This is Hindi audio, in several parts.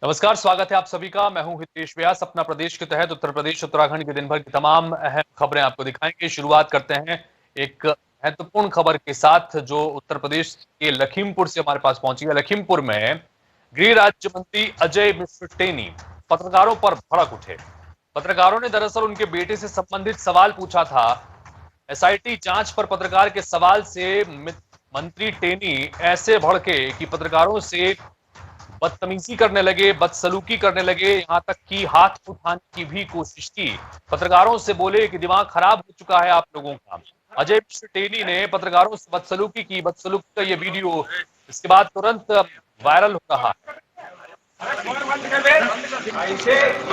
नमस्कार, स्वागत है आप सभी का। मैं हूं हितेश व्यास। अपना प्रदेश के तहत उत्तर प्रदेश उत्तराखंड के दिन भर की तमाम अहम खबरें आपको दिखाएंगे। शुरुआत करते हैं एक महत्वपूर्ण खबर के साथ जो उत्तर प्रदेश के लखीमपुर से हमारे पास पहुंची है। लखीमपुर में गृह राज्य मंत्री अजय मिश्र टेनी पत्रकारों पर भड़क उठे। पत्रकारों ने दरअसल उनके बेटे से संबंधित सवाल पूछा था। एसआईटी जांच पर पत्रकार के सवाल से मंत्री टेनी ऐसे भड़के कि पत्रकारों से बदतमीजी करने लगे, बदसलूकी करने लगे, यहां तक कि हाथ उठाने की भी कोशिश की। पत्रकारों से बोले कि दिमाग खराब हो चुका है आप लोगों का। अजय मिश्र टेनी ने पत्रकारों से बदसलूकी की। बदसलूकी का ये वीडियो इसके बाद तुरंत वायरल हो रहा है।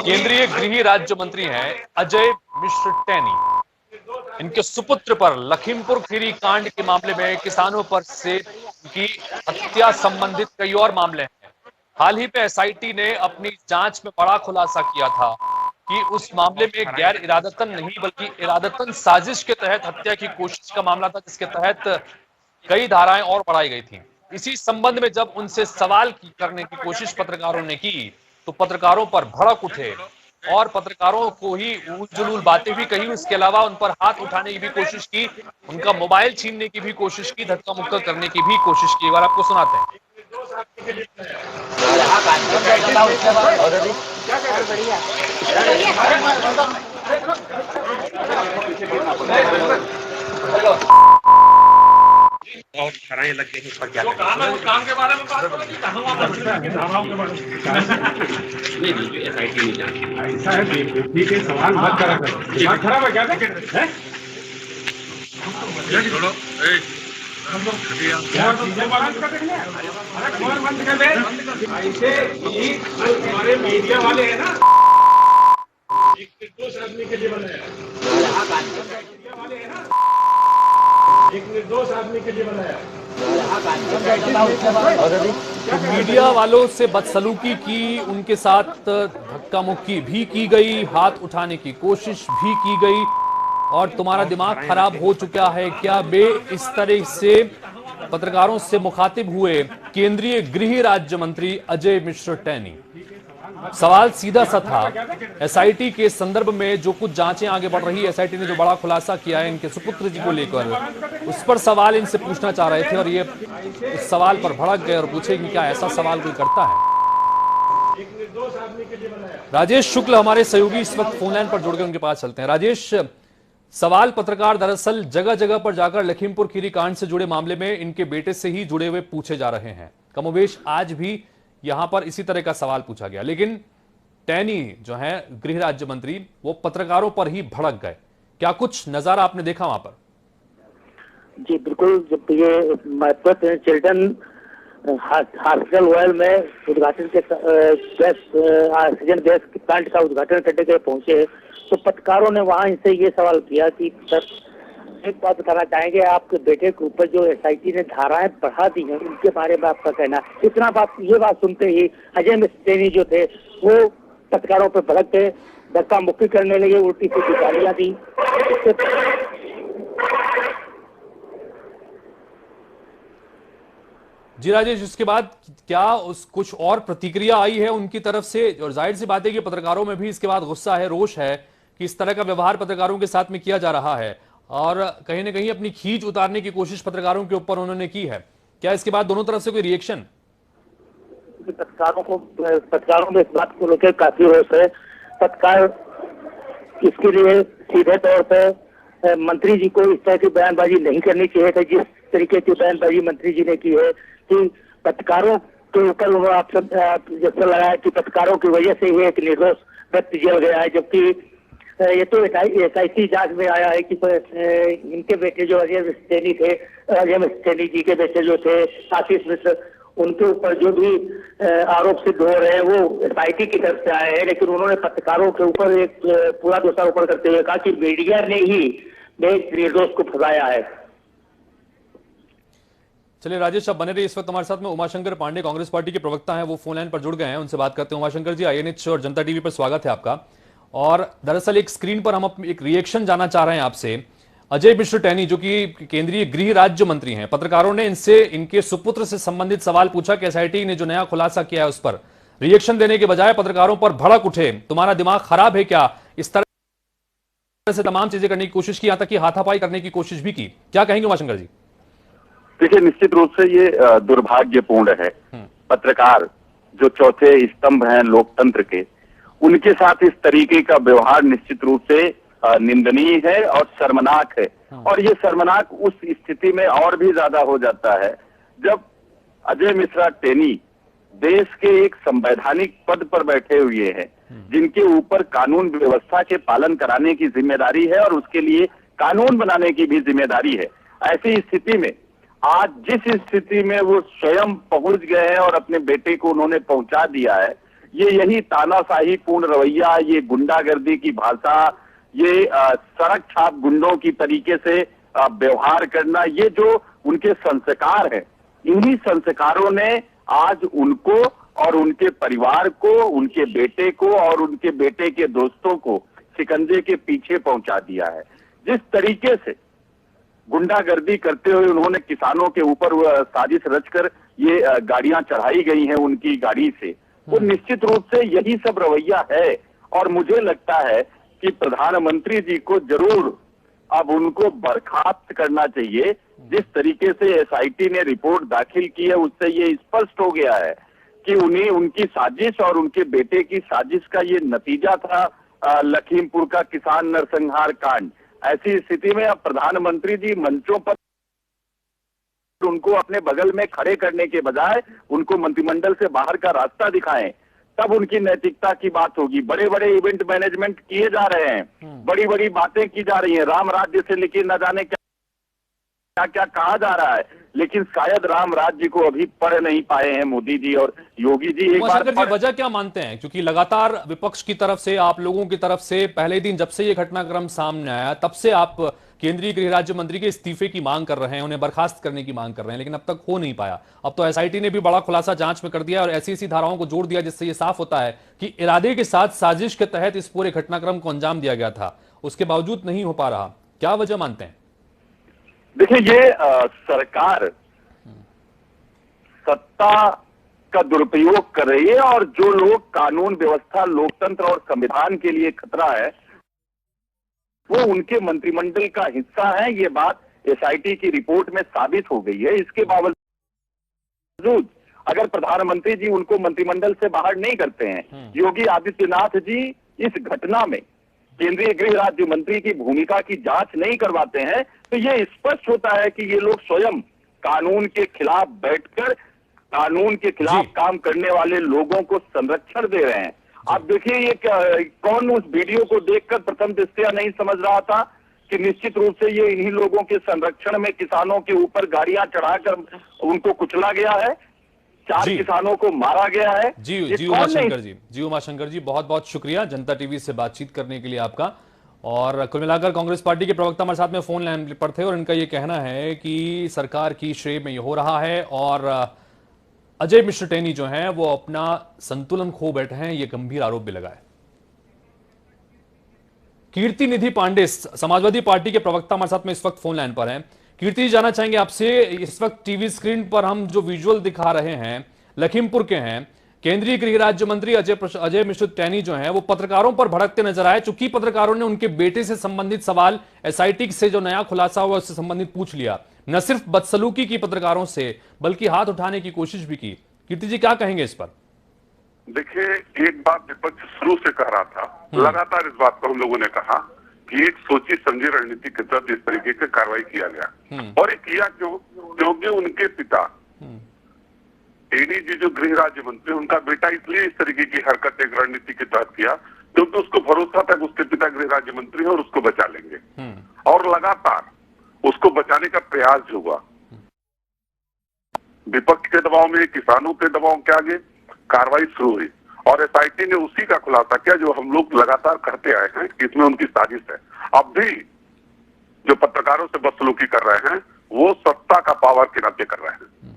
केंद्रीय गृह राज्य मंत्री हैं अजय मिश्र टेनी। इनके सुपुत्र पर लखीमपुर खीरी कांड के मामले में किसानों पर से उनकी हत्या संबंधित कई और मामले हैं। हाल ही में एसआईटी ने अपनी जांच में बड़ा खुलासा किया था कि उस मामले में गैर इरादतन नहीं बल्कि इरादतन साजिश के तहत हत्या की कोशिश का मामला था, जिसके तहत कई धाराएं और बढ़ाई गई थी। इसी संबंध में जब उनसे सवाल करने की कोशिश पत्रकारों ने की तो पत्रकारों पर भड़क उठे और पत्रकारों को ही उलझुल बातें भी कही। उसके अलावा उन पर हाथ उठाने की भी कोशिश की, उनका मोबाइल छीनने की भी कोशिश की, धक्का मुक्का करने की भी कोशिश की। एक बार आपको सुनाते हैं। और खराए लग गए पर क्या काम के बारे में बात करो कि धाराओं के बारे में नहीं एसआईटी नहीं जानती। ऐसा है बेवकूफी के सवाल मत करा करो। दिमाग खराब है क्या है? छोड़ो बंद कर दे। ऐसे ही हमारे मीडिया वाले हैं ना, एक निर्दोष आदमी के लिए बनाया। मीडिया वाले हैं ना, एक निर्दोष आदमी के लिए बनाया। मीडिया वालों से बदसलूकी की, उनके साथ धक्का मुक्की भी की गई, हाथ उठाने की कोशिश भी की गई। और तुम्हारा दिमाग खराब हो चुका है क्या बे, इस तरह से पत्रकारों से मुखातिब हुए केंद्रीय गृह राज्य मंत्री अजय मिश्र टेनी। सवाल सीधा सा था, एसआईटी के संदर्भ में जो कुछ जांचें आगे बढ़ रही है, एसआईटी ने जो बड़ा खुलासा किया है इनके सुपुत्र जी को लेकर, उस पर सवाल इनसे पूछना चाह रहे थे और ये इस सवाल पर भड़क गए और पूछे कि क्या ऐसा सवाल कोई करता है। राजेश शुक्ल हमारे सहयोगी इस वक्त फोन लाइन पर जुड़ गए, उनके पास चलते हैं। राजेश, सवाल पत्रकार दरअसल जगह जगह पर जाकर लखीमपुर खीरी कांड से जुड़े मामले में इनके बेटे से ही जुड़े हुए पूछे जा रहे हैं। कमोबेश आज भी यहां पर इसी तरह का सवाल पूछा गया, लेकिन टैनी जो है गृह राज्य मंत्री, वो पत्रकारों पर ही भड़क गए। क्या कुछ नजारा आपने देखा वहां पर? जी बिल्कुल। जब ये चिल्ड्रन हॉस्पिटल वर्ल्ड में उद्घाटन के ऑक्सीजन गैस प्लांट का उद्घाटन करने के लिए पहुंचे तो पत्रकारों ने वहां इनसे ये सवाल किया कि सर एक बात बताना चाहेंगे, आपके बेटे के ऊपर जो एसआईटी ने धाराएं बढ़ा दी हैं उनके बारे में आपका कहना। इतना ये बात सुनते ही अजय मिश्र टेनी जो थे वो पत्रकारों पर भड़क गए, धक्का मुक्की करने लगे, उल्टी सीधी गालियां दी। जी राजेश, इसके बाद क्या कुछ और प्रतिक्रिया आई है उनकी तरफ से? और जाहिर सी बात है कि पत्रकारों में भी इसके बाद गुस्सा है, रोष है कि इस तरह का व्यवहार पत्रकारों के साथ में किया जा रहा है और कहीं ना कहीं अपनी खींच उतारने की कोशिश पत्रकारों के ऊपर उन्होंने की है। क्या इसके बाद दोनों तरफ से कोई रिएक्शन? पत्रकारों में इस बात को लेकर काफी रोष है। पत्रकार इसके लिए सीधे तौर पर मंत्री जी को इस तरह की बयानबाजी नहीं करनी चाहिए था जिस तरीके की बयानबाजी मंत्री जी ने की है कि पत्रकारों के ऊपर आप सब जैसा लगाया कि पत्रकारों की वजह से ही एक निर्दोष व्यक्ति जेल गया है, जबकि ये तो एसआईटी जांच में आया है कि इनके बेटे जो अजय मिश्र टेनी थे, अजय मिश्र टेनी जी के बेटे जो थे आशीष मिश्र, उनके ऊपर जो भी आरोप सिद्ध हो रहे हैं वो एसआईटी की तरफ से आए हैं, लेकिन उन्होंने पत्रकारों के ऊपर एक पूरा दोषारोपण करते हुए कहा कि मीडिया ने ही निर्दोष को फंसाया है। चलिए राजेश, आप बने रहिए। इस वक्त हमारे साथ में उमाशंकर पांडे, कांग्रेस पार्टी के प्रवक्ता हैं, वो फोन लाइन पर जुड़ गए हैं, उनसे बात करते हैं। उमाशंकर जी, आईएनएच और जनता टीवी पर स्वागत है आपका। और दरअसल एक स्क्रीन पर हम एक रिएक्शन जानना चाह रहे हैं आपसे। अजय मिश्र टेनी जो कि केंद्रीय गृह राज्य मंत्री हैं, पत्रकारों ने इनसे इनके सुपुत्र से संबंधित सवाल पूछा कि एसआईटी ने जो नया खुलासा किया है उस पर। रिएक्शन देने के बजाय पत्रकारों पर भड़क उठे। तुम्हारा दिमाग खराब है क्या? इस तरह से तमाम चीजें करने की कोशिश की, यहां तक कि हाथापाई करने की कोशिश भी की। क्या कहेंगे उमाशंकर जी? देखिए, निश्चित रूप से ये दुर्भाग्यपूर्ण है। पत्रकार जो चौथे स्तंभ हैं लोकतंत्र के, उनके साथ इस तरीके का व्यवहार निश्चित रूप से निंदनीय है और शर्मनाक है। और ये शर्मनाक उस स्थिति में और भी ज्यादा हो जाता है जब अजय मिश्रा टेनी देश के एक संवैधानिक पद पर बैठे हुए हैं, जिनके ऊपर कानून व्यवस्था के पालन कराने की जिम्मेदारी है और उसके लिए कानून बनाने की भी जिम्मेदारी है। ऐसी स्थिति में आज जिस स्थिति में वो स्वयं पहुंच गए हैं और अपने बेटे को उन्होंने पहुंचा दिया है, ये यही तानाशाही पूर्ण रवैया, ये गुंडागर्दी की भाषा, ये सड़क छाप गुंडों की तरीके से व्यवहार करना, ये जो उनके संस्कार हैं, इन्हीं संस्कारों ने आज उनको और उनके परिवार को, उनके बेटे को और उनके बेटे के दोस्तों को शिकंजे के पीछे पहुंचा दिया है। जिस तरीके से गुंडागर्दी करते हुए उन्होंने किसानों के ऊपर साजिश रचकर ये गाड़ियां चढ़ाई गई हैं उनकी गाड़ी से, वो निश्चित रूप से यही सब रवैया है। और मुझे लगता है कि प्रधानमंत्री जी को जरूर अब उनको बर्खास्त करना चाहिए। जिस तरीके से एसआईटी ने रिपोर्ट दाखिल की है, उससे ये स्पष्ट हो गया है कि उन्हें उनकी साजिश और उनके बेटे की साजिश का ये नतीजा था लखीमपुर का किसान नरसंहार कांड। ऐसी स्थिति में अब प्रधानमंत्री जी मंचों पर उनको अपने बगल में खड़े करने के बजाय उनको मंत्रिमंडल से बाहर का रास्ता दिखाएं, तब उनकी नैतिकता की बात होगी। बड़े बड़े इवेंट मैनेजमेंट किए जा रहे हैं, बड़ी बड़ी बातें की जा रही हैं, राम राज्य से लेकर न जाने क्या क्या कहा जा रहा है, लेकिन शायद राम राज्य को अभी पढ़ नहीं पाए हैं मोदी जी और योगी जी। एक बार वजह क्या मानते हैं? क्योंकि लगातार विपक्ष की तरफ से, आप लोगों की तरफ से पहले दिन जब से ये घटनाक्रम सामने आया तब से आप केंद्रीय गृह राज्य मंत्री के इस्तीफे की मांग कर रहे हैं, उन्हें बर्खास्त करने की मांग कर रहे हैं, लेकिन अब तक हो नहीं पाया। अब तो एसआईटी ने भी बड़ा खुलासा जांच में कर दिया और ऐसी धाराओं को जोड़ दिया जिससे ये साफ होता है कि इरादे के साथ साजिश के तहत इस पूरे घटनाक्रम को अंजाम दिया गया था। उसके बावजूद नहीं हो पा रहा, क्या वजह मानते हैं? देखिए, ये सरकार सत्ता का दुरुपयोग कर रही है और जो लोग कानून व्यवस्था, लोकतंत्र और संविधान के लिए खतरा है वो उनके मंत्रिमंडल का हिस्सा है। ये बात एसआईटी की रिपोर्ट में साबित हो गई है। इसके बावजूद अगर प्रधानमंत्री जी उनको मंत्रिमंडल से बाहर नहीं करते हैं, योगी आदित्यनाथ जी इस घटना में केंद्रीय गृह राज्य मंत्री की भूमिका की जांच नहीं करवाते हैं, तो ये स्पष्ट होता है कि ये लोग स्वयं कानून के खिलाफ बैठकर कानून के खिलाफ काम करने वाले लोगों को संरक्षण दे रहे हैं। आप देखिए, ये कौन उस वीडियो को देखकर प्रथम दृष्टया नहीं समझ रहा था कि निश्चित रूप से ये इन्हीं लोगों के संरक्षण में किसानों के ऊपर गाड़ियां चढ़ाकर उनको कुचला गया है, 4 किसानों को मारा गया है। जी उमाशंकर जी, बहुत बहुत शुक्रिया जनता टीवी से बातचीत करने के लिए आपका। और कुल मिलाकर कांग्रेस पार्टी के प्रवक्ता हमारे साथ में फोन लाइन पर थे और इनका ये कहना है कि सरकार की श्रेय में ये हो रहा है और अजय मिश्र टेनी जो हैं वो अपना संतुलन खो बैठे हैं, ये गंभीर आरोप भी लगाए। कीर्ति निधि पांडे समाजवादी पार्टी के प्रवक्ता हमारे साथ में इस वक्त फोन लाइन पर हैं। कीर्ति जी, जानना चाहेंगे आपसे, इस वक्त टीवी स्क्रीन पर हम जो विजुअल दिखा रहे हैं लखीमपुर के हैं। केंद्रीय गृह राज्य मंत्री अजय मिश्र टेनी जो हैं वो पत्रकारों पर भड़कते नजर आए, चूंकि पत्रकारों ने उनके बेटे से संबंधित सवाल एसआईटी से जो नया खुलासा हुआ उससे संबंधित पूछ लिया। न सिर्फ बदसलूकी की पत्रकारों से बल्कि हाथ उठाने की कोशिश भी की। कीर्ति जी, क्या कहेंगे इस पर? देखिए, एक बात विपक्ष शुरू से कह रहा था, लगातार इस बात को हम लोगों ने कहा कि एक सोची समझी रणनीति के तहत इस तरीके की कार्रवाई किया गया। और ये किया क्योंकि उनके पिता टेनी जी जो गृह राज्य मंत्री, उनका बेटा इसलिए इस तरीके की हरकत एक रणनीति के तहत किया क्योंकि उसको भरोसा था कि उसके पिता गृह राज्य मंत्री है और उसको बचा लेंगे। और लगातार उसको बचाने का प्रयास जो हुआ, विपक्ष के दबाव में, किसानों के दबाव के आगे कार्रवाई शुरू हुई और एसआईटी ने उसी का खुलासा किया जो हम लोग लगातार कहते आए हैं कि इसमें उनकी साजिश है। अब भी जो पत्रकारों से बदसलूकी कर रहे हैं वो सत्ता का पावर के नाते कर रहे हैं।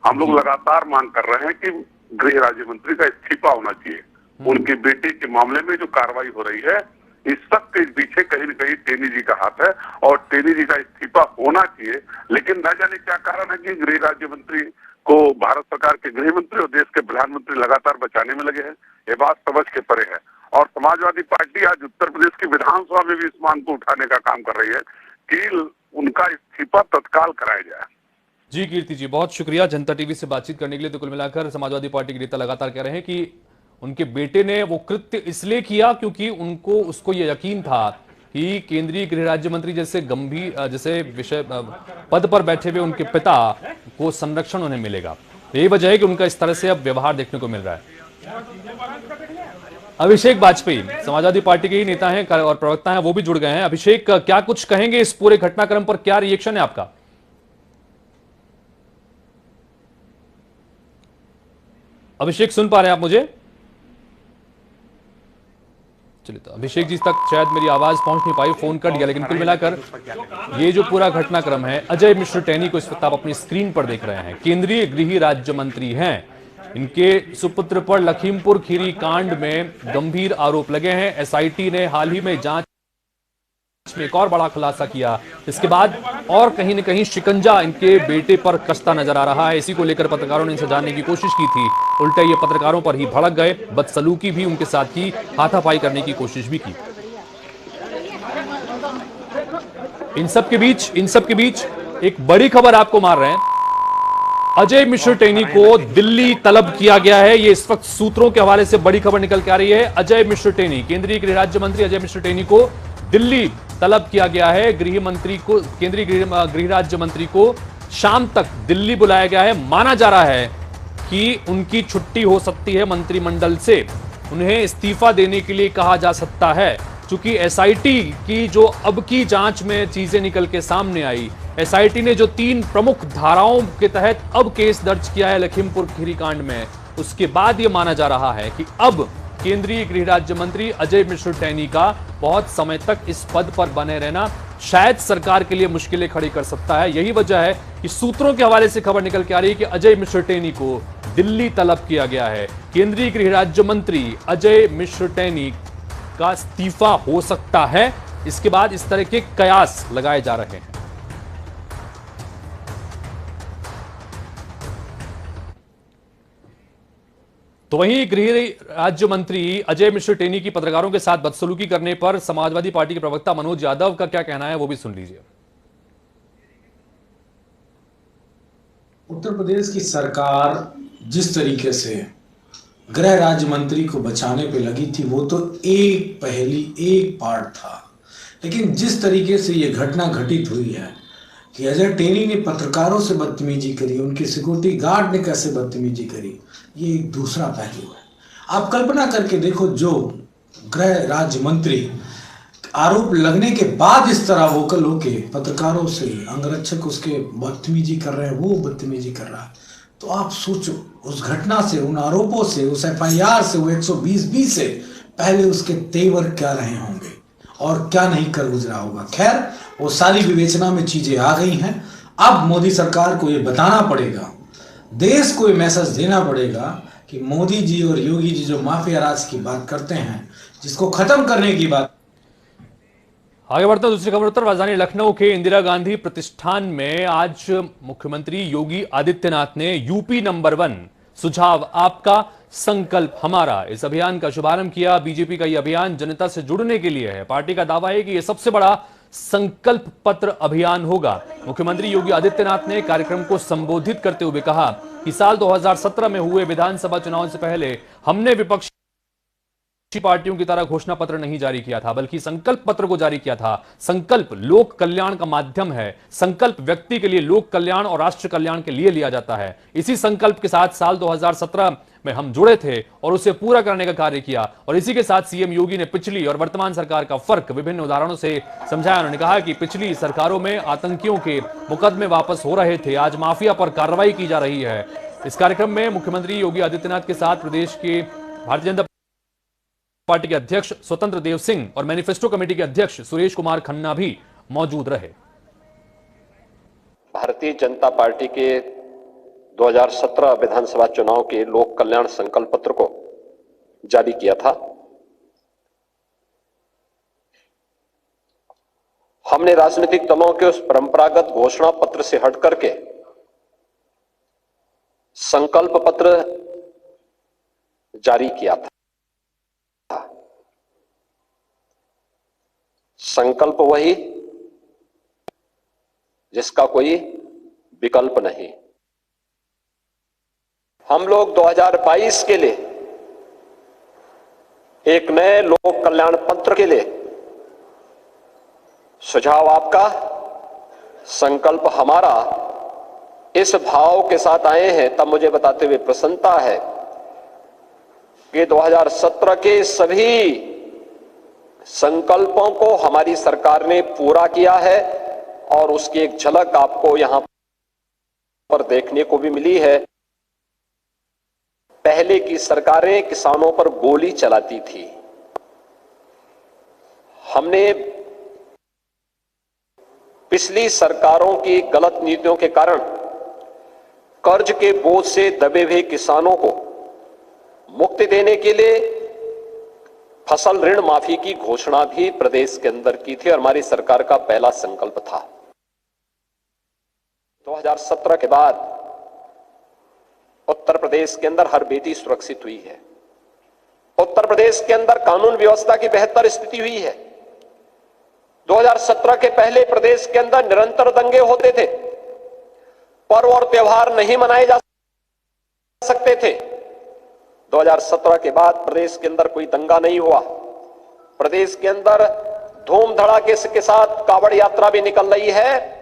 हम लोग लगातार मांग कर रहे हैं कि गृह राज्य मंत्री का इस्तीफा होना चाहिए। उनके बेटे के मामले में जो कार्रवाई हो रही है, इस सब के पीछे कहीं न कहीं टेनी जी का हाथ है और टेनी जी का इस्तीफा होना चाहिए। लेकिन न जाने क्या कारण है कि गृह राज्य मंत्री को भारत सरकार के गृह मंत्री और देश के प्रधानमंत्री लगातार बचाने में लगे हैं, ये बात समझ के परे है। और समाजवादी पार्टी आज उत्तर प्रदेश की विधानसभा में भी इस मांग को उठाने का काम कर रही है कि उनका इस्तीफा तत्काल कराया जाए। जी कीर्ति जी, बहुत शुक्रिया जनता टीवी से बातचीत करने के लिए। तो कुल मिलाकर समाजवादी पार्टी के नेता लगातार कह रहे हैं कि उनके बेटे ने वो कृत्य इसलिए किया क्योंकि उसको ये यकीन था कि केंद्रीय गृह राज्य मंत्री जैसे गंभीर जैसे विषय पद पर बैठे हुए उनके पिता को संरक्षण उन्हें मिलेगा। यही वजह है कि उनका इस तरह से अब व्यवहार देखने को मिल रहा है। अभिषेक वाजपेयी समाजवादी पार्टी के ही नेता हैं और प्रवक्ता हैं, वो भी जुड़ गए हैं। अभिषेक, क्या कुछ कहेंगे इस पूरे घटनाक्रम पर, क्या रिएक्शन है आपका? अभिषेक सुन पा रहे हैं आप मुझे? चलिए, तो अभिषेक जी तक शायद मेरी आवाज पहुंच नहीं पाई, फोन कट गया। लेकिन कुल मिलाकर ये जो पूरा घटनाक्रम है, अजय मिश्र टेनी को इस वक्त आप अपनी स्क्रीन पर देख रहे हैं, केंद्रीय गृह राज्य मंत्री हैं। इनके सुपुत्र पर लखीमपुर खीरी कांड में गंभीर आरोप लगे हैं। एसआईटी ने हाल ही में जांच में एक और बड़ा खुलासा किया। इसके बाद और कहीं न कहीं शिकंजा इनके बेटे पर कसता नजर आ रहा है। इसी को लेकर पत्रकारों ने इनसे जानने की कोशिश की थी, उल्टे ये पत्रकारों पर ही भड़क गए, बदसलूकी भी उनके साथ की, हाथापाई करने की कोशिश भी की। इन सब के बीच एक बड़ी खबर आपको मार रहे हैं। अजय मिश्र टेनी को दिल्ली तलब किया गया है। ये इस वक्त सूत्रों के हवाले से बड़ी खबर निकल के आ रही है। अजय मिश्र टेनी, केंद्रीय गृह राज्य मंत्री अजय मिश्र टेनी को दिल्ली तलब किया गया है। गृह मंत्री को, केंद्रीय गृह राज्य मंत्री को शाम तक दिल्ली बुलाया गया है। माना जा रहा है कि उनकी छुट्टी हो सकती है मंत्रिमंडल से, उन्हें इस्तीफा देने के लिए कहा जा सकता है। चूंकि एसआईटी की जो अब की जांच में चीजें निकल के सामने आई, एसआईटी ने जो 3 प्रमुख धाराओं के तहत अब केस दर्ज किया है लखीमपुर खीरी कांड में, उसके बाद यह माना जा रहा है कि अब केंद्रीय गृह राज्य मंत्री अजय मिश्र टेनी का बहुत समय तक इस पद पर बने रहना शायद सरकार के लिए मुश्किलें खड़ी कर सकता है। यही वजह है कि सूत्रों के हवाले से खबर निकल के आ रही है कि अजय मिश्र टेनी को दिल्ली तलब किया गया है। केंद्रीय गृह राज्य मंत्री अजय मिश्र टेनी का इस्तीफा हो सकता है। इसके बाद इस तरह के कयास लगाए जा रहे हैं। तो वहीं गृह राज्य मंत्री अजय मिश्र टेनी की पत्रकारों के साथ बदसलूकी करने पर समाजवादी पार्टी के प्रवक्ता मनोज यादव का क्या कहना है, वो भी सुन लीजिए। उत्तर प्रदेश की सरकार जिस तरीके से गृह राज्य मंत्री को बचाने पे लगी थी, वो तो एक पार्ट था। लेकिन जिस तरीके से ये घटना घटित हुई है कि अजय टेनी ने पत्रकारों से बदतमीजी करी, उनके सिक्योरिटी गार्ड ने कैसे बदतमीजी करी, ये एक दूसरा पहलू है। आप कल्पना करके देखो, जो गृह राज्य मंत्री आरोप लगने के बाद इस तरह वोकल होके पत्रकारों से, अंगरक्षक उसके बदतमीजी कर रहे हैं, वो बदतमीजी कर रहा है, तो आप सोचो उस घटना से, उन आरोपों से, उस एफआईआर से, वो 120B से पहले उसके तेवर क्या रहे होंगे और क्या नहीं कर गुजरा होगा। खैर, वो सारी विवेचना में चीजें आ गई हैं। अब मोदी सरकार को ये बताना पड़ेगा, देश को ये मैसेज देना पड़ेगा कि मोदी जी और योगी जी जो माफिया राज की बात करते हैं, जिसको खत्म करने की बात। आगे बढ़ते हैं दूसरी खबर पर। राजधानी लखनऊ के इंदिरा गांधी प्रतिष्ठान में आज मुख्यमंत्री योगी आदित्यनाथ ने यूपी नंबर 1 सुझाव आपका संकल्प हमारा इस अभियान का शुभारंभ किया। बीजेपी का यह अभियान जनता से जुड़ने के लिए है। पार्टी का दावा है कि यह सबसे बड़ा संकल्प पत्र अभियान होगा। मुख्यमंत्री योगी आदित्यनाथ ने कार्यक्रम को संबोधित करते हुए कहा कि साल 2017 में हुए विधानसभा चुनाव से पहले हमने विपक्षी पार्टियों की तरह घोषणा पत्र नहीं जारी किया था, बल्कि संकल्प पत्र को जारी किया था। संकल्प लोक कल्याण का माध्यम है। संकल्प व्यक्ति के लिए लोक कल्याण और राष्ट्र कल्याण के लिए लिया जाता है। इसी संकल्प के साथ साल 2017 में हम जुड़े थे और उसे पूरा करने का कार्य किया। और इसी के साथ सीएम योगी ने पिछली और वर्तमान सरकार का फर्क विभिन्न उदाहरणों से समझाया। उन्होंने कहा कि पिछली सरकारों में आतंकियों के मुकदमे वापस हो रहे थे, आज माफिया पर कार्रवाई की जा रही है। इस कार्यक्रम में मुख्यमंत्री योगी आदित्यनाथ के साथ प्रदेश के भारतीय जनता पार्टी के अध्यक्ष स्वतंत्र देव सिंह और मैनिफेस्टो कमेटी के अध्यक्ष सुरेश कुमार खन्ना भी मौजूद रहे। भारतीय जनता पार्टी के 2017 विधानसभा चुनाव के लोक कल्याण संकल्प पत्र को जारी किया था। हमने राजनीतिक दलों के उस परंपरागत घोषणा पत्र से हट करके संकल्प पत्र जारी किया था। संकल्प वही जिसका कोई विकल्प नहीं। हम लोग 2022 के लिए एक नए लोक कल्याण पत्र के लिए सुझाव आपका, संकल्प हमारा, इस भाव के साथ आए हैं। तब मुझे बताते हुए प्रसन्नता है कि 2017 के सभी संकल्पों को हमारी सरकार ने पूरा किया है और उसकी एक झलक आपको यहां पर देखने को भी मिली है। पहले की सरकारें किसानों पर गोली चलाती थी। हमने पिछली सरकारों की गलत नीतियों के कारण कर्ज के बोझ से दबे हुए किसानों को मुक्ति देने के लिए फसल ऋण माफी की घोषणा भी प्रदेश के अंदर की थी और हमारी सरकार का पहला संकल्प था। 2017 के बाद उत्तर प्रदेश के अंदर हर बेटी सुरक्षित हुई है। उत्तर प्रदेश के अंदर कानून व्यवस्था की बेहतर स्थिति हुई है। 2017 के पहले प्रदेश के अंदर निरंतर दंगे होते थे, पर्व और त्योहार नहीं मनाए जा सकते थे। 2017 के बाद प्रदेश के अंदर कोई दंगा नहीं हुआ। प्रदेश के अंदर धूम धड़ाके के साथ कावड़ यात्रा भी निकल रही है।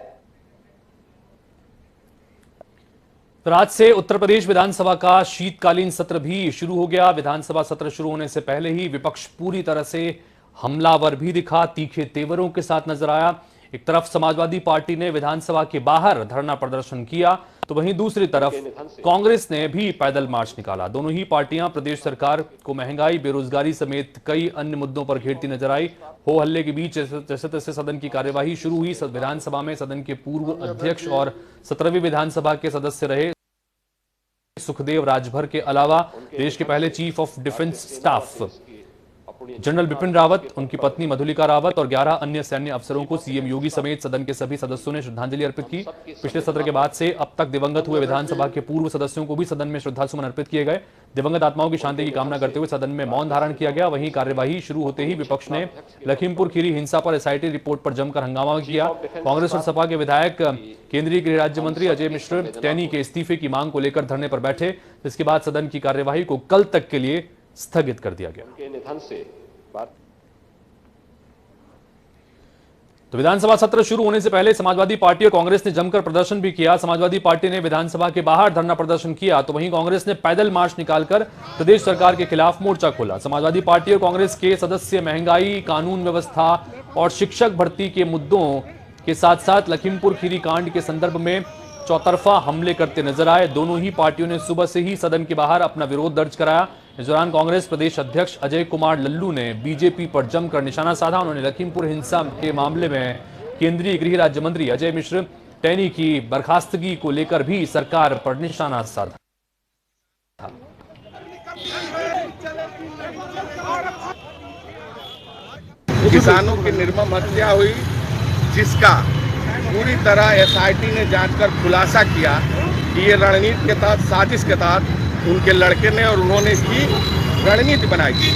तो आज से उत्तर प्रदेश विधानसभा का शीतकालीन सत्र भी शुरू हो गया। विधानसभा सत्र शुरू होने से पहले ही विपक्ष पूरी तरह से हमलावर भी दिखा, तीखे तेवरों के साथ नजर आया। एक तरफ समाजवादी पार्टी ने विधानसभा के बाहर धरना प्रदर्शन किया, तो वहीं दूसरी तरफ कांग्रेस ने भी पैदल मार्च निकाला। दोनों ही पार्टियां प्रदेश सरकार को महंगाई, बेरोजगारी समेत कई अन्य मुद्दों पर घेरती नजर आई। हो हल्ले के बीच जैसे तैसे सदन की कार्यवाही शुरू हुई। विधानसभा में सदन के पूर्व अध्यक्ष और 17वीं विधानसभा के सदस्य रहे सुखदेव राजभर के अलावा देश के पहले chief of defence staff general Bipin Rawat, उनकी पत्नी मधुलिका रावत और 11 अन्य सैन्य अफसरों को सीएम योगी समेत सदन के सभी सदस्यों ने श्रद्धांजलि अर्पित की। पिछले सत्र के बाद से अब तक दिवंगत हुए विधानसभा के पूर्व सदस्यों को भी सदन में श्रद्धासुमन अर्पित किए गए। दिवंगत आत्माओं की शांति की कामना करते हुए सदन में मौन धारण किया गया। वहीं कार्यवाही शुरू होते ही विपक्ष ने लखीमपुर खीरी हिंसा पर एसआईटी रिपोर्ट पर जमकर हंगामा किया। कांग्रेस और सपा के विधायक केंद्रीय गृह राज्य मंत्री अजय मिश्र टैनी के इस्तीफे की मांग को लेकर धरने पर बैठे, जिसके बाद सदन की कार्यवाही को कल तक के लिए स्थगित कर दिया गया। तो विधानसभा सत्र शुरू होने से पहले समाजवादी पार्टी और कांग्रेस ने जमकर प्रदर्शन भी किया। समाजवादी पार्टी ने विधानसभा के बाहर धरना प्रदर्शन किया, तो वहीं कांग्रेस ने पैदल मार्च निकालकर प्रदेश सरकार के खिलाफ मोर्चा खोला। समाजवादी पार्टी और कांग्रेस के सदस्य महंगाई, कानून व्यवस्था और शिक्षक भर्ती के मुद्दों के साथ साथ लखीमपुर खीरी कांड के संदर्भ में चौतरफा हमले करते नजर आए। दोनों ही पार्टियों ने सुबह से ही सदन के बाहर अपना विरोध दर्ज कराया। इस दौरान कांग्रेस प्रदेश अध्यक्ष अजय कुमार लल्लू ने बीजेपी पर जमकर निशाना साधा। उन्होंने लखीमपुर हिंसा के मामले में केंद्रीय गृह राज्य मंत्री अजय मिश्र टैनी की बर्खास्तगी को लेकर भी सरकार पर निशाना साधा। किसानों की निर्मम हत्या हुई, जिसका पूरी तरह एसआईटी ने जांचकर खुलासा किया कि ये रणनीति के तहत, साजिश के तहत उनके लड़के ने और उन्होंने की रणनीति बनाई थी।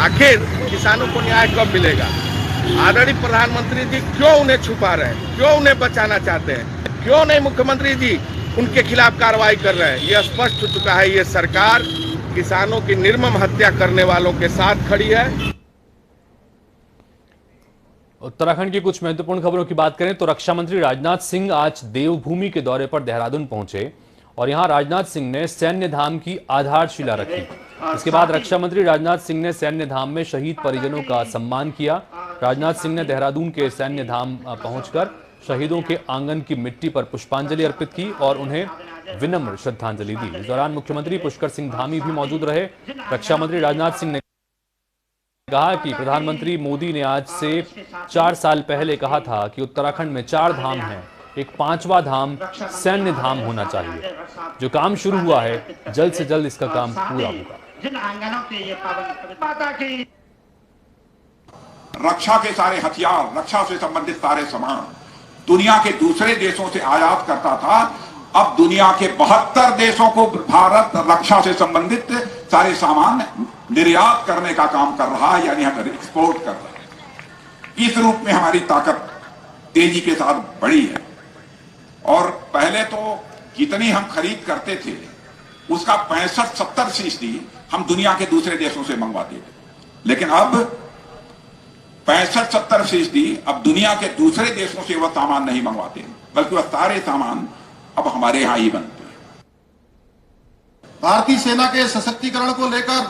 आखिर किसानों को न्याय कब मिलेगा? आदरणीय प्रधानमंत्री जी क्यों उन्हें छुपा रहे हैं? क्यों उन्हें बचाना चाहते हैं? क्यों नहीं मुख्यमंत्री जी उनके खिलाफ कार्रवाई कर रहे हैं? यह स्पष्ट हो चुका है, ये सरकार किसानों की निर्मम हत्या करने वालों के साथ खड़ी है। उत्तराखंड की कुछ महत्वपूर्ण खबरों की बात करें तो रक्षा मंत्री राजनाथ सिंह आज देवभूमि के दौरे पर देहरादून पहुंचे और यहां राजनाथ सिंह ने सैन्य धाम की आधारशिला रखी। इसके बाद रक्षा मंत्री राजनाथ सिंह ने सैन्य धाम में शहीद परिजनों का सम्मान किया। राजनाथ सिंह ने देहरादून के सैन्य धाम पहुंचकर शहीदों के आंगन की मिट्टी पर पुष्पांजलि अर्पित की और उन्हें विनम्र श्रद्धांजलि दी। इस दौरान मुख्यमंत्री पुष्कर सिंह धामी भी मौजूद रहे। रक्षा मंत्री राजनाथ सिंह ने कहा कि प्रधानमंत्री मोदी ने आज से 4 साल पहले कहा था कि उत्तराखंड में 4 धाम हैं, एक 5वां धाम सैन्य धाम होना चाहिए। जो काम शुरू हुआ है जल्द से जल्द इसका काम पूरा होगा। रक्षा के सारे हथियार, रक्षा से संबंधित सारे सामान दुनिया के दूसरे देशों से आयात करता था अब दुनिया के 72 देशों को भारत रक्षा से संबंधित सारे सामान निर्यात करने का काम कर रहा है, यानी हम एक्सपोर्ट कर रहे हैं। इस रूप में हमारी ताकत तेजी के साथ बढ़ी है। और पहले तो जितनी हम खरीद करते थे उसका 65-70% हम दुनिया के दूसरे देशों से मंगवाते थे, लेकिन अब 65-70% अब दुनिया के दूसरे देशों से वह सामान नहीं मंगवाते, बल्कि वह सारे सामान अब हमारे यहां ही बनते हैं। भारतीय सेना के सशक्तिकरण को लेकर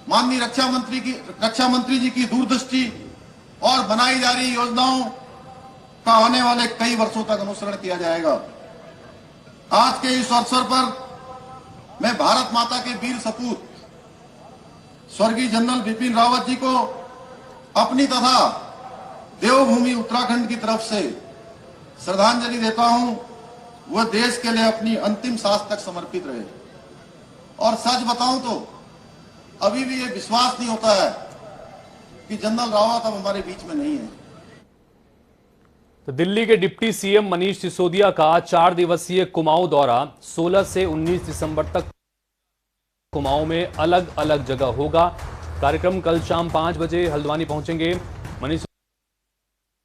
माननीय रक्षा मंत्री जी की दूरदृष्टि और बनाई जा रही योजनाओं का आने वाले कई वर्षों तक अनुसरण किया जाएगा। आज के इस अवसर पर मैं भारत माता के वीर सपूत स्वर्गीय जनरल बिपिन रावत जी को अपनी तथा देवभूमि उत्तराखंड की तरफ से श्रद्धांजलि देता हूं। वह देश के लिए अपनी अंतिम सांस तक समर्पित रहे। और सच बताऊं तो अभी भी यह विश्वास नहीं होता है कि जनरल रावत अब हमारे बीच में नहीं है। तो दिल्ली के डिप्टी सीएम मनीष सिसोदिया का 4 दिवसीय कुमाऊं दौरा 16 से 19 दिसंबर तक कुमाऊं में अलग अलग जगह होगा। कार्यक्रम कल शाम 5 बजे हल्द्वानी पहुंचेंगे। मनीष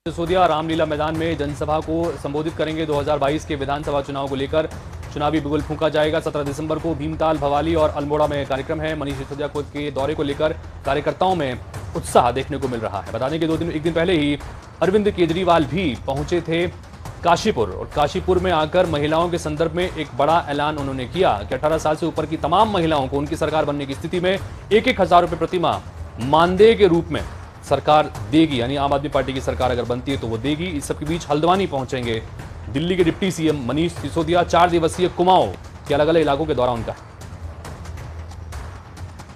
सिसोदिया रामलीला मैदान में जनसभा को संबोधित करेंगे। 2022 के विधानसभा चुनाव को लेकर चुनावी बिगुल फूंका जाएगा। 17 दिसंबर को भीमताल, भवाली और अल्मोड़ा में कार्यक्रम है। मनीष सिसोदिया के दौरे को लेकर कार्यकर्ताओं में उत्साह देखने को मिल रहा है। बता दें कि एक दिन पहले ही अरविंद केजरीवाल भी पहुंचे थे काशीपुर, और काशीपुर में आकर महिलाओं के संदर्भ में एक बड़ा ऐलान उन्होंने किया कि 18 साल से ऊपर की तमाम महिलाओं को उनकी सरकार बनने की स्थिति में 1,000 रुपए प्रतिमाह मानदेय के रूप में सरकार देगी, यानी आम आदमी पार्टी की सरकार अगर बनती है तो वो देगी। इस सबके बीच हल्द्वानी पहुंचेंगे दिल्ली के डिप्टी सीएम मनीष सिसोदिया। 4 दिवसीय कुमाऊं के अलग अलग इलाकों के दौरा उनका।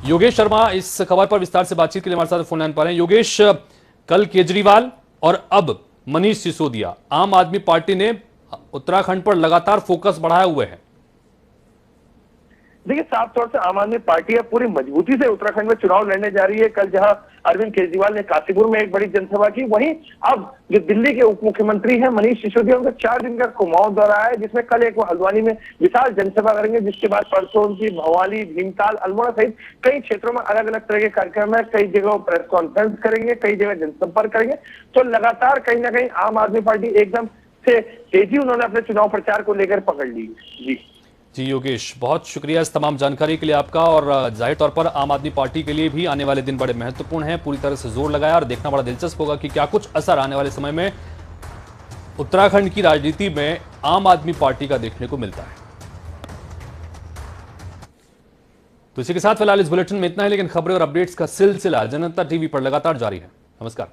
योगेश शर्मा इस खबर पर विस्तार से बातचीत के लिए हमारे साथ फोन लाइन पर हैं। योगेश, कल केजरीवाल और अब मनीष सिसोदिया, आम आदमी पार्टी ने उत्तराखंड पर लगातार फोकस बढ़ाए हुए है। देखिए, साफ तौर से आम आदमी पार्टी अब पूरी मजबूती से उत्तराखंड में चुनाव लड़ने जा रही है। कल जहां अरविंद केजरीवाल ने काशीपुर में एक बड़ी जनसभा की, वहीं अब जो दिल्ली के उप मुख्यमंत्री हैं मनीष सिसोदिया, उनका 4 दिन का कुमाऊं दौरा है, जिसमें कल एक वो हल्द्वानी में विशाल जनसभा करेंगे, जिसके बाद परसों उनकी भवाली, भीमताल, अल्मोड़ा सहित कई क्षेत्रों में अलग अलग तरह के कार्यक्रम है। कई जगह प्रेस कॉन्फ्रेंस करेंगे, कई जगह जनसंपर्क करेंगे। तो लगातार कहीं ना कहीं आम आदमी पार्टी एकदम से तेजी उन्होंने अपने चुनाव प्रचार को लेकर पकड़ ली। जी योगेश, बहुत शुक्रिया इस तमाम जानकारी के लिए आपका। और जाहिर तौर पर आम आदमी पार्टी के लिए भी आने वाले दिन बड़े महत्वपूर्ण हैं। पूरी तरह से जोर लगाया और देखना बड़ा दिलचस्प होगा कि क्या कुछ असर आने वाले समय में उत्तराखंड की राजनीति में आम आदमी पार्टी का देखने को मिलता है। तो इसी के साथ फिलहाल इस बुलेटिन में इतना है, लेकिन खबरें और अपडेट्स का सिलसिला जनता टीवी पर लगातार जारी है। नमस्कार।